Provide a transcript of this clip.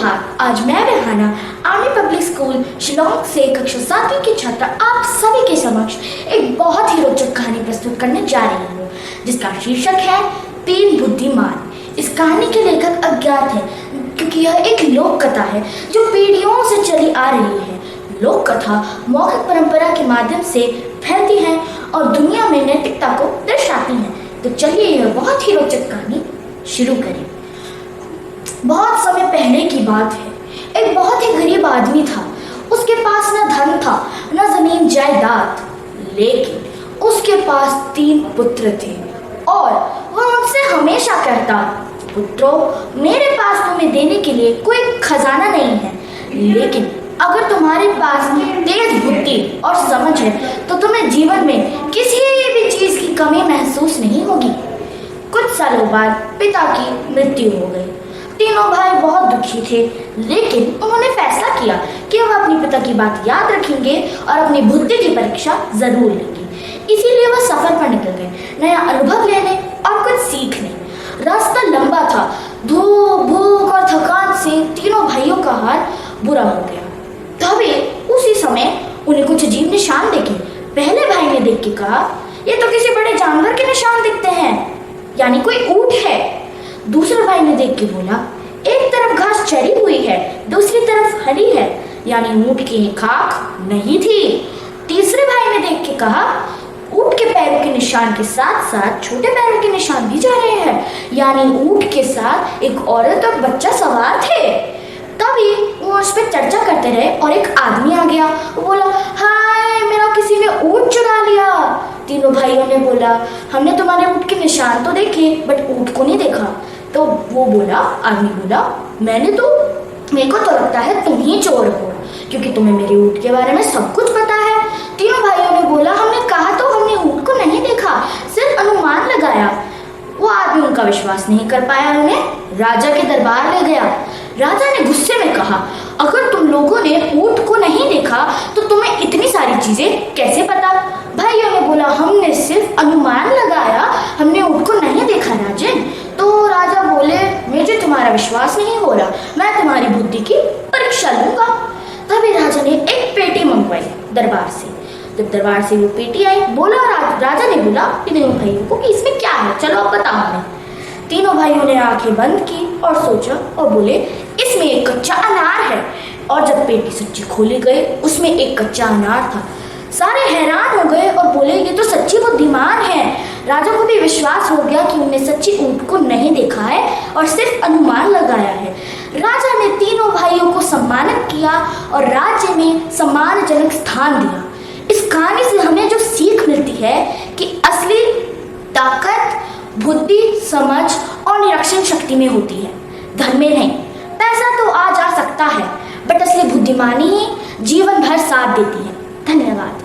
सुप्रभात। आज मैं Rehana army public school Shillong से कक्षा 7वीं की छात्रा आप सभी के समक्ष एक बहुत ही रोचक कहानी प्रस्तुत करने जा रही हूँ, जिसका शीर्षक है तीन बुद्धिमान। इस कहानी के लेखक अज्ञात है, क्योंकि यह एक लोक कथा है जो पीढ़ियों से चली आ रही है। लोक कथा मौखिक परंपरा के माध्यम से फैलती है और दुनिया में नैतिकता को दर्शाती है। तो चलिए यह बहुत ही रोचक कहानी शुरू करें। बहुत समय पहले की बात है। एक बहुत ही गरीब आदमी था। उसके पास न धन था न जमीन जायदाद, लेकिन उसके पास 3 पुत्र थे और वह उनसे हमेशा कहता, पुत्रों, मेरे पास तुम्हें देने के लिए कोई खजाना नहीं है, लेकिन अगर तुम्हारे पास तेज बुद्धि और समझ है तो तुम्हें जीवन में किसी भी चीज की कमी महसूस नहीं होगी। कुछ सालों बाद पिता की मृत्यु हो गई। तीनों भाई बहुत दुखी थे, लेकिन उन्होंने फैसला किया कि वह अपने पिता की बात याद रखेंगे और अपनी बुद्धि की परीक्षा जरूर लेंगे। इसीलिए वह सफर पर निकल गए, नया अनुभव लेने और कुछ सीखने। रास्ता लंबा था। धूप, भूख और थकान से तीनों भाइयों का हाल बुरा हो गया। तभी उसी समय उन्हें कुछ अजीब निशान दिखे। पहले भाई ने देख के कहा, ये तो किसी बड़े जानवर के निशान दिखते हैं, यानी कोई ऊंट है। दूसरे भाई ने देख के बोला, एक तरफ घास चरी हुई है, दूसरी तरफ हरी है, यानी ऊंट की खाक नहीं थी। तीसरे भाई ने देख के कहा, ऊंट के पैरों के निशान के साथ साथ छोटे पैरों के निशान भी जा रहे हैं, यानी ऊंट के साथ एक औरत और बच्चा सवार थे। तभी वो उस पर चर्चा करते रहे और एक आदमी आ गया। वो बोला, हाय, मेरा किसी ने ऊंट चुरा लिया। तीनों भाइयों ने बोला, हमने तुम्हारे ऊंट के निशान तो देखे, बट ऊंट को नहीं देखा। तो वो बोला, आदमी बोला, मेरे को तो लगता है तुम ही चोर हो, क्योंकि तुम्हें मेरे ऊंट के बारे में सब कुछ पता है। तीनों भाइयों ने बोला, हमने कहा तो हमने ऊंट को नहीं देखा, सिर्फ अनुमान लगाया। वो आदमी उनका विश्वास नहीं कर पाया, उन्हें राजा के दरबार ले गया। राजा ने गुस्से में कहा, अगर तुम लोगों ने ऊंट को नहीं देखा तो तुम्हें इतनी सारी चीजें कैसे पता? भाइयों ने बोला, हमने सिर्फ अनुमान लगाया, हमने ऊंट को नहीं देखा राजन। तो राजा बोले, मुझे तुम्हारा विश्वास नहीं हो रहा, मैं तुम्हारी बुद्धि की परीक्षा लूंगा। तभी राजा ने एक पेटी मंगवाई दरबार से। जब दरबार से वो पेटी आई, बोला, राजा ने बोला तीनों भाइयों को कि इसमें क्या है, चलो अब बताओ हमें। तीनों भाइयों ने आंखें बंद की और सोचा और बोले, इसमें एक कच्चा अनार है। और जब पेटी सच्ची खोली गई, उसमें एक कच्चा अनार था। सारे हैरान हो गए और बोले, ये तो सच्ची बुद्धिमान है। राजा को भी विश्वास हो गया कि उन्हें सच्ची ऊंट को नहीं देखा है और सिर्फ अनुमान लगाया है। राजा ने तीनों भाइयों को सम्मानित किया और राज्य में सम्मानजनक स्थान दिया। इस कहानी से हमें जो सीख मिलती है कि असली ताकत बुद्धि, समझ और निरीक्षण शक्ति में होती है, धन में नहीं। पैसा तो आ जा सकता है, बट असली बुद्धिमानी ही जीवन भर साथ देती है।